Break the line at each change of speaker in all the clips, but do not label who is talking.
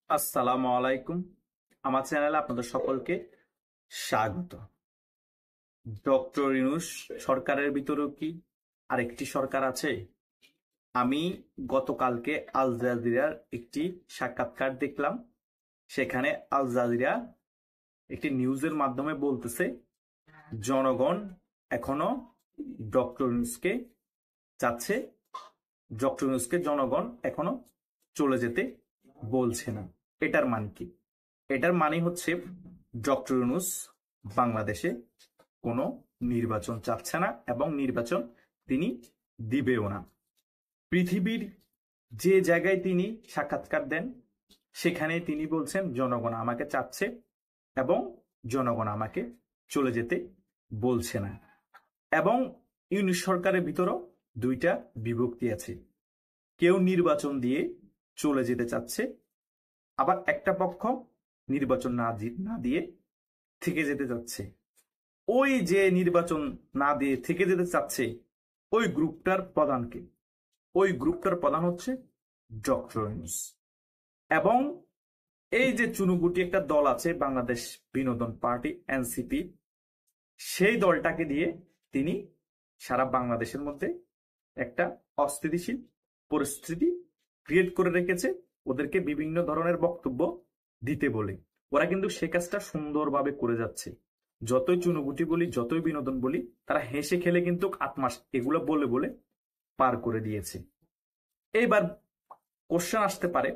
আসসালামু আলাইকুম। আমার চ্যানেলে আপনাদের সকলকে স্বাগত। ডক্টর ইউনূস সরকারের ভিতরেও কি আরেকটি সরকার আছে? আমি গতকালকে আল জাজিরার একটি সাক্ষাৎকার দেখলাম। সেখানে আল জাজিরা একটি নিউজের মাধ্যমে বলতেছে জনগণ এখনো ডক্টর ইউনূসকে চাচ্ছে, ডক্টর ইউনূসকে জনগণ এখনো চলে যেতে বলছে না। এটার মানে কি? এটার মানে হচ্ছে ডক্টর ইউনূস বাংলাদেশে কোনো নির্বাচন চাচ্ছে না এবং নির্বাচন তিনি দিবেও না। পৃথিবীর যে জায়গায় তিনি সাক্ষাৎকার দেন সেখানে তিনি বলছেন জনগণ আমাকে চাচ্ছে এবং জনগণ আমাকে চলে যেতে বলছে না। এবং ইউনূস সরকারের ভিতরও দুইটা বিভক্তি আছে। কেউ নির্বাচন দিয়ে চলে যেতে চাচ্ছে, আবার একটা পক্ষ নির্বাচন না দিয়ে থেকে যেতে চাচ্ছে। ওই যে নির্বাচন না দিয়ে থেকে যেতে চাচ্ছে ওই গ্রুপটার প্রধানকে, ওই গ্রুপটার প্রধান হচ্ছে ডক্টর ইউনূস। এবং এই যে চুনুগুটি একটা দল আছে বাংলাদেশ বিনোদন পার্টি এনসিপি, সেই দলটাকে দিয়ে তিনি সারা বাংলাদেশের মধ্যে একটা অস্থিতিশীল পরিস্থিতি ক্রিয়েট করে রেখেছে, ওদেরকে বিভিন্ন ধরনের বক্তব্য দিতে বলে। ওরা কিন্তু সে কাজটা সুন্দরভাবে করে যাচ্ছে। যতই চুনুগুটি বলি, যতই বিনোদন বলি, তারা হেসে খেলে কিন্তু 8 মাস এগুলো বলে বলে পার করে দিয়েছে। এইবার কোশ্চেন আসতে পারে,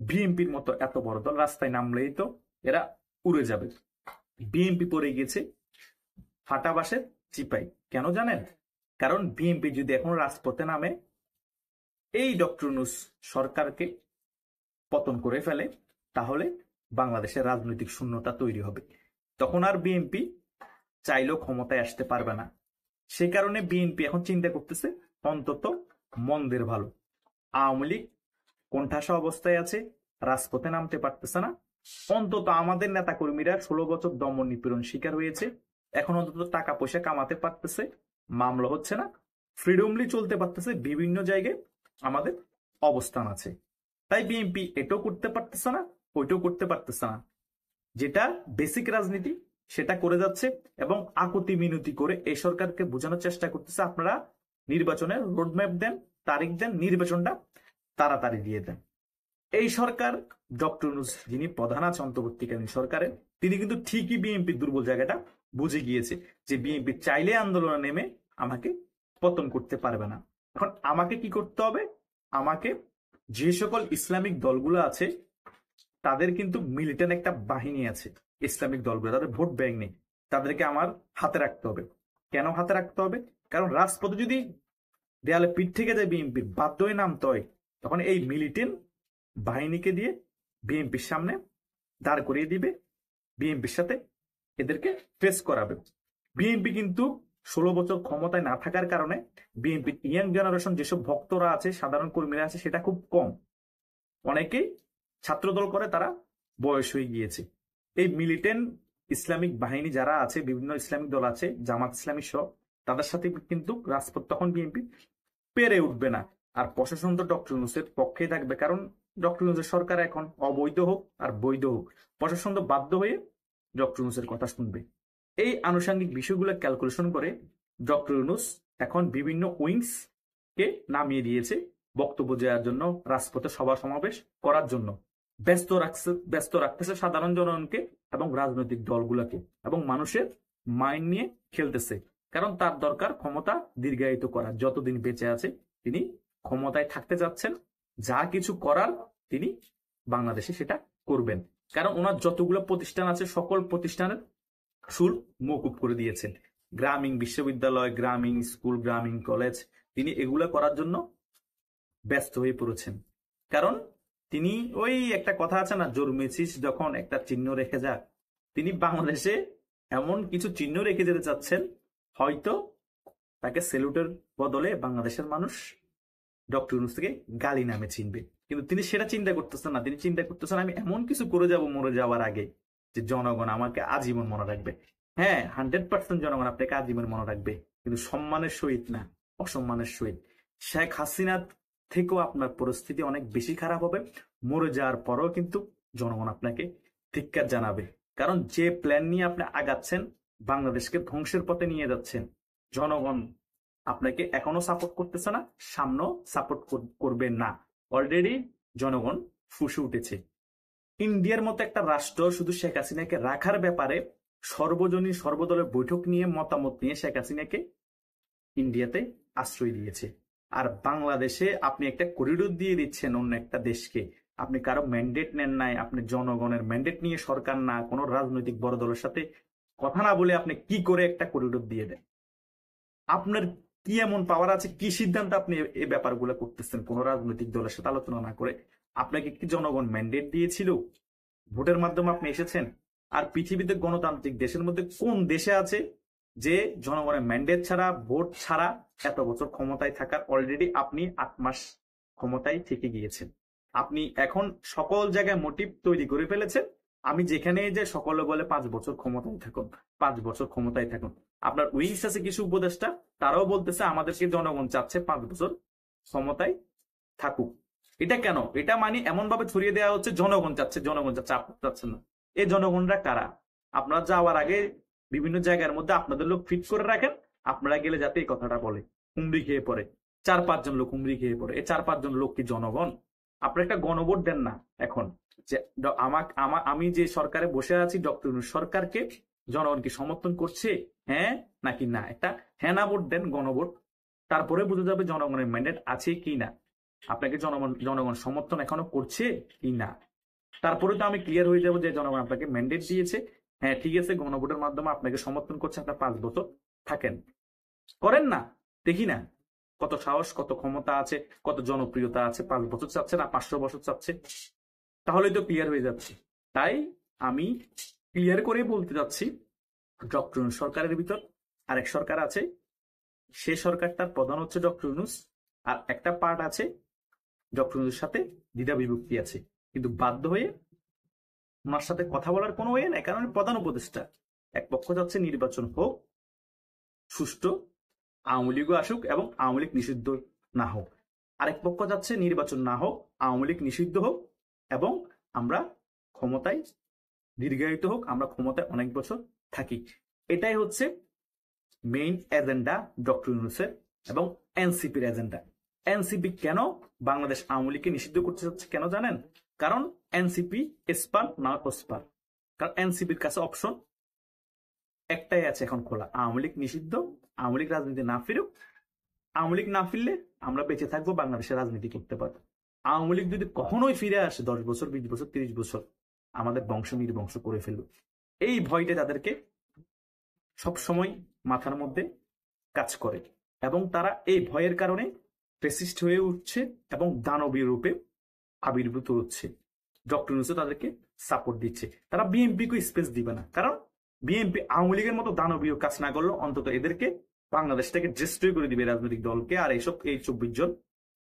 বিএনপির মতো এত বড় দল রাস্তায় নামলেই তো এরা উড়ে যাবে, বিএনপি পড়ে গিয়েছে ফাটা বাঁশের চিপাই। কেন জানেন? কারণ বিএনপি যদি এখন রাজপথে নামে এই ডক্টর ইউনূস সরকারকে পতন করে ফেলে, তাহলে বাংলাদেশের রাজনৈতিক শূন্যতা তৈরি হবে। তখন আর বিএনপি চাইলেও ক্ষমতায় আসতে পারবে না। সেই কারণে বিএনপি এখন চিন্তা করতেছে অন্তত মন্দের ভালো। আওয়ামী লীগ কোণঠাসা অবস্থায় আছে, রাজপথে নামতে পারতেছে না। অন্তত আমাদের নেতা কর্মীরা 16 বছর দমন নিপীড়ন শিকার হয়েছে, এখন অন্তত টাকা পয়সা কামাতে পারতেছে, মামলা হচ্ছে না, ফ্রিডমলি চলতে পারতেছে, বিভিন্ন জায়গায় আমাদের অবস্থান আছে। তাই বিএনপি এটাও করতে পারতেছে না, ওইটাও করতে পারতেছে না। যেটা বেসিক রাজনীতি সেটা করে যাচ্ছে এবং আকুতি মিনতি করে এই সরকারকে বোঝানোর চেষ্টা করতেছে আপনারা নির্বাচনের রোডম্যাপ দেন, তারিখ দেন, নির্বাচনটা তাড়াতাড়ি দিয়ে দেন। এই সরকার, ডক্টর ইউনূস যিনি প্রধান আছে অন্তর্বর্তীকালীন সরকারে, তিনি কিন্তু ঠিকই বিএনপির দুর্বল জায়গাটা বুঝে গিয়েছে যে বিএনপি চাইলে আন্দোলনে নেমে আমাকে পতন করতে পারবে না। এখন আমাকে কি করতে হবে? আমাকে যে সকল ইসলামিক দলগুলো আছে তাদের কিন্তু মিলিটেন্ট একটা বাহিনী আছে, ইসলামিক দলগুলো, তাদের ভোট ব্যাংক নেই, তাদেরকে আমার হাতে রাখতে হবে। কেন হাতে রাখতে হবে? কারণ রাজপথে যদি দেয়ালে পিঠ থেকে যায় বিএনপির, বাধ্য হয়ে নামতে হয়, তখন এই মিলিটেন্ট বাহিনীকে দিয়ে বিএনপির সামনে দাঁড় করিয়ে দিবে, বিএনপির সাথে এদেরকে ফেস করাবে। বিএনপি কিন্তু 16 বছর ক্ষমতায় না থাকার কারণে বিএনপির ইয়াং জেনারেশন যেসব ভক্তরা আছে, সাধারণ কর্মীরা আছে, সেটা খুব কম। অনেকেই ছাত্রদল করে, তারা বয়স হয়ে গিয়েছে। এই মিলিটেন্ট ইসলামিক বাহিনী যারা আছে, বিভিন্ন ইসলামিক দল আছে, জামাত ইসলামী সহ, তাদের সাথে কিন্তু রাজপথ তখন বিএনপি পেরে উঠবে না। আর প্রশাসন তো ডক্টর ইউনূসের পক্ষেই থাকবে, কারণ ডক্টর ইউনূসের সরকার এখন অবৈধ হোক আর বৈধ হোক, প্রশাসন তো বাধ্য হয়ে ডক্টর ইউনূসের কথা শুনবে। এই আনুষঙ্গিক বিষয়গুলো ক্যালকুলেশন করে ডক্টর ইউনূস এখন বিভিন্ন উইংস কে নামিয়ে দিয়েছে বক্তব্য দেওয়ার জন্য, রাজপথে সভা সমাবেশ করার জন্য। ব্যস্ত রাখতেছে সাধারণ জনগণকে এবং রাজনৈতিক দলগুলোকে, এবং মানুষের মাইন্ড নিয়ে খেলতেছে। কারণ তার দরকার ক্ষমতা দীর্ঘায়িত করা, যতদিন বেঁচে আছে তিনি ক্ষমতায় থাকতে যাচ্ছেন, যা কিছু করার তিনি বাংলাদেশে সেটা করবেন। কারণ ওনার যতগুলো প্রতিষ্ঠান আছে সকল প্রতিষ্ঠানের শুল্ক মওকুফ করে দিয়েছেন। গ্রামীণ বিশ্ববিদ্যালয়, গ্রামীণ স্কুল, গ্রামীণ কলেজ, তিনি এগুলা করার জন্য ব্যস্ত হয়ে পড়েছেন। কারণ তিনি, ওই একটা কথা আছে না, জন্মেছিস যখন একটা চিহ্ন রেখে যা, তিনি বাংলাদেশে এমন কিছু চিহ্ন রেখে যেতে চাচ্ছেন, হয়তো তাকে সেলুটের বদলে বাংলাদেশের মানুষ ডক্টর ইউনূস থেকে গালি নামে চিনবে। কিন্তু তিনি সেটা চিন্তা করতেছেন না, তিনি চিন্তা করতেছেন আমি এমন কিছু করে যাব মরে যাওয়ার আগে যে জনগণ আমাকে আজীবন মনে রাখবে। হ্যাঁ, 100% জনগণ আপনাকে আজীবন মনে রাখবে, কিন্তু সম্মানের সহিত না, অসম্মানের সহিত। শেখ হাসিনা থেকেও আপনার পরিস্থিতি অনেক বেশি খারাপ হবে, মরে যাওয়ার পরেও কিন্তু জনগণ আপনাকে ধিক্কার জানাবে। কারণ যে প্ল্যান নিয়ে আপনি আগাচ্ছেন, বাংলাদেশকে ধ্বংসের পথে নিয়ে যাচ্ছেন, জনগণ আপনাকে এখনো সাপোর্ট করতেছে না, সামনেও সাপোর্ট করবে না। অলরেডি জনগণ ফুঁসে উঠেছে। ইন্ডিয়ার মতো একটা রাষ্ট্র শুধু শেখ হাসিনাকে রাখার ব্যাপারে সর্বজনীন সর্বদলের বৈঠক নিয়ে মতামত নিয়ে শেখ হাসিনাকে ইন্ডিয়াতে আশ্রয় দিয়েছে। আর বাংলাদেশে আপনি একটা করিডোর দিয়ে দিচ্ছেন অন্য একটা দেশকে। আপনি কারো ম্যান্ডেট নেন নাই, আপনি জনগণের ম্যান্ডেট নিয়ে সরকার না, কোনো রাজনৈতিক বড় দলের সাথে কথা না বলে আপনি কি করে একটা করিডোর দিয়ে দেন? আপনার কি এমন পাওয়ার আছে? কি সিদ্ধান্ত আপনি এই ব্যাপারগুলো করতেছেন কোন রাজনৈতিক দলের সাথে আলোচনা না করে? আপনাকে কি জনগণ ম্যান্ডেট দিয়েছিল? ভোটের মাধ্যমে আপনি এসেছেন। আর পৃথিবীতে গণতান্ত্রিক দেশের মধ্যে কোন দেশে আছে যে জনগণের ম্যান্ডেট ছাড়া, ভোট ছাড়া এত বছর ক্ষমতায় থাকার? অলরেডি আপনি 8 মাস ক্ষমতায় থেকে গিয়েছেন। আপনি এখন সকল জায়গায় মোটিভ তৈরি করে ফেলেছেন। আমি যেখানে যে সকলে বলে 5 বছর ক্ষমতায় থাকুন, 5 বছর ক্ষমতায় থাকুন। আপনার উইংস আছে কিছু উপদেষ্টা, তারাও বলতেছে আমাদেরকে জনগণ চাচ্ছে 5 বছর ক্ষমতায় থাকুক। এটা কেন? এটা মানে এমন ভাবে ছড়িয়ে দেওয়া হচ্ছে জনগণ চাচ্ছে, জনগণ চাচ্ছে, আপনি চাচ্ছেন না। এই জনগণরা কারা? আপনারা যাওয়ার আগে বিভিন্ন জায়গার মধ্যে আপনাদের লোক ফিট করে রাখেন, আপনারা গেলে যাতে এই কথাটা বলে। হুমড়ি খেয়ে পড়ে 4-5 জন লোক, হুমড়ি খেয়ে পড়ে। এই 4-5 জন লোক কি জনগণ? আপনারা একটা গণভোট দেন না এখন যে আমি যে সরকারে বসে আছি, ডক্টর ইউনূস সরকারকে জনগণ কি সমর্থন করছে, হ্যাঁ নাকি না? একটা হ্যাঁ না ভোট দেন, গণভোট। তারপরে বোঝা যাবে জনগণের ম্যান্ডেট আছে কি না, আপনাকে জনগণ সমর্থন এখনো করছে কি না। তারপরে তো আমি ক্লিয়ার হয়ে যাবো যে জনগণ আপনাকে ম্যান্ডেট দিয়েছে, হ্যাঁ ঠিক আছে, গণভোটের মাধ্যমে আপনাকে সমর্থন করছে, আপনার 5 বছর থাকেন। করেন না, দেখি না কত সাহস, কত ক্ষমতা আছে, কত জনপ্রিয়তা আছে। 5 বছর চাচ্ছে না 500 বছর চাচ্ছে, তাহলেই তো ক্লিয়ার হয়ে যাচ্ছে। তাই আমি ক্লিয়ার করে বলতে যাচ্ছি, ডক্টর ইউনূস সরকারের ভিতর আরেক সরকার আছে, সে সরকারটার প্রধান হচ্ছে ডক্টর ইউনূস, আর একটা পার্ট আছে ডক্টর ইউনূসের সাথে দ্বিধা বিভক্তি আছে, কিন্তু বাধ্য হয়ে ওনার সাথে কথা বলার কোনো ওয়ে নাই, কারণ প্রধান উপদেষ্টা। এক পক্ষ যাচ্ছে নির্বাচন হোক সুষ্ঠু, আওয়ামী লীগও আসুক এবং আওয়ামী লীগ নিষিদ্ধ না হোক। আরেক পক্ষ যাচ্ছে নির্বাচন না হোক, আওয়ামী লীগ নিষিদ্ধ হোক এবং আমরা ক্ষমতায় দীর্ঘায়িত হোক, আমরা ক্ষমতায় অনেক বছর থাকি। এটাই হচ্ছে মেইন এজেন্ডা ডক্টর ইউনূসের এবং এনসিপির এজেন্ডা। এনসিপি কেন বাংলাদেশ আওয়ামী লীগকে নিষিদ্ধ করতে চাচ্ছে কেন জানেন? কারণ এনসিপি এসপার না ওসপার। কারণ এনসিপির কাছে অপশন একটাই আছে এখন খোলা, আওয়ামী লীগ নিষিদ্ধ, আওয়ামী লীগ রাজনীতি না ফিরুক। আওয়ামী লীগ না ফিরলে আমরা বেঁচে থাকবো, বাংলাদেশে রাজনীতি করতে পারবো। আওয়ামী লীগ যদি কখনোই ফিরে আসে 10 বছর, 20 বছর, 30 বছর, আমাদের বংশ নির্বংশ করে ফেলবে। এই ভয়টা তাদেরকে সবসময় মাথার মধ্যে কাজ করে এবং তারা এই ভয়ের কারণে ফ্যাসিস্ট হয়ে উঠছে এবং দানবীয় রূপে আবির্ভূত হচ্ছে। ডক্টর ইউনূস তাদেরকে সাপোর্ট দিচ্ছে। তারা বিএনপিকে স্পেস দিবে না, কারণ বিএনপি আওয়ামী লীগের মতো দানবীয় কাজ না করলেও অন্তত এদেরকে বাংলাদেশ থেকে ডিস্ট্রয় করে দিবে রাজনৈতিক দলকে, আর এইসব এই 24 জন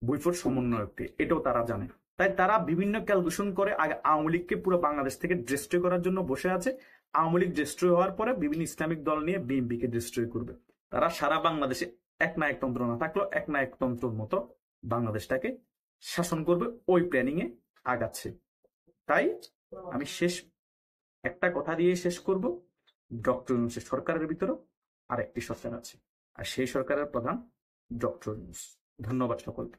বৈফোট সমন্বয়ককে, এটাও তারা জানে। তাই তারা বিভিন্ন ক্যালকুলেশন করে আগে আওয়ামী লীগকে পুরো বাংলাদেশ থেকে ডিস্ট্রয় করার জন্য বসে আছে। আওয়ামী লীগ ডিস্ট্রয় হওয়ার পরে বিভিন্ন ইসলামিক দল নিয়ে বিএনপিকে ডিস্ট্রয় করবে। তারা সারা বাংলাদেশে একনায়কতন্ত্র না থাকলেও একনায়কতন্ত্রের মতো বাংলাদেশটাকে শাসন করবে, ওই প্ল্যানিং এ আগাচ্ছে। তাই আমি একটা কথা দিয়ে শেষ করব, ডক্টর ইউনূসের সরকারের ভিতরে আরেকটি সরকার আছে, আর সেই সরকারের প্রধান ডক্টর ইউনূস। ধন্যবাদ সকলকে।